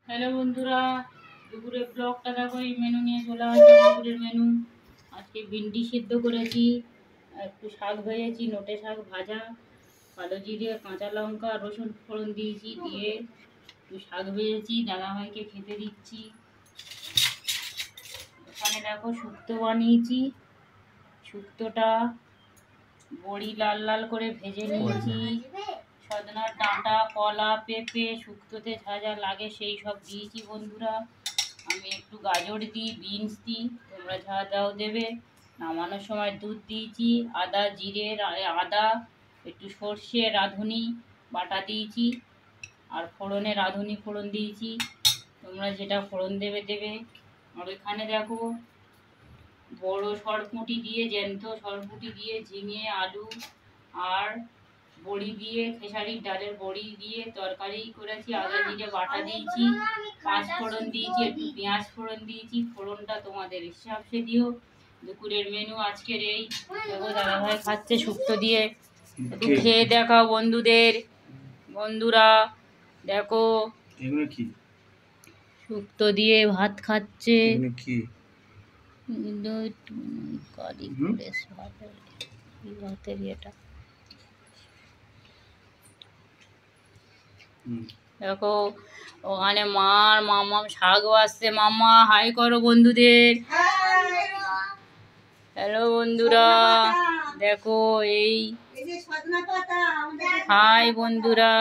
Hello বন্ধুরা, দুপুরের ব্লগটা দেখো। এই মেনু নিয়ে চলে আসলাম। দুপুরের মেনু আজকে ভিন্ডি সিদ্ধ করেছি, একটু শাক ভেজেছি, নোটে শাক ভাজা, কালো জিরে, কাঁচা লঙ্কা, রসুন ফোড়ন দিয়েছি, দিয়ে একটু শাক ভেজেছি, দাদাভাইকে খেতে দিচ্ছি। এখানে দেখো শুক্তো বানিয়েছি। শুক্তোটা বড়ি লাল লাল করে ভেজে নিয়েছি, সজনার ডাঁটা, কলা, পেঁপে, শুক্তোতে যা যা লাগে সেই সব দিয়েছি বন্ধুরা। আমি একটু গাজর দিই, বিনস দিই, তোমরা যা দাও দেবে। নামানোর সময় দুধ দিয়েছি, আদা জিরে আদা, একটু সর্ষে রাঁধুনি বাটা দিয়েছি, আর ফোড়নে রাঁধুনি ফোড়ন দিয়েছি। তোমরা যেটা ফোড়ন দেবে দেবে। আর এখানে দেখো বড় সরপুঁটি দিয়ে, জ্যান্ত সরপুঁটি দিয়ে ঝিঙে আলু আর বড়ি দিয়ে, খেসারির ডালের বড়ি দিয়ে তরকারি করেছি। আদা জিরে বাটা দিয়েছি, পাঁচ ফোড়ন দিয়েছি, একটু পেঁয়াজ ফোড়ন দিয়েছি। ফোড়নটা তোমাদের হিসাবে দিও। দুপুরের মেনু আজকের এই। দেখো দাদাভাই খাচ্ছে শুক্তো দিয়ে, একটু খেয়ে দেখাও বন্ধুদের। বন্ধুরা দেখো শুক্তো দিয়ে ভাত খাচ্ছে। ভাতের এটা দেখো, ওখানে মার মামাম শাক বাসছে। মামা হাই করো বন্ধুদের। হ্যালো বন্ধুরা দেখো, এই হাই বন্ধুরা।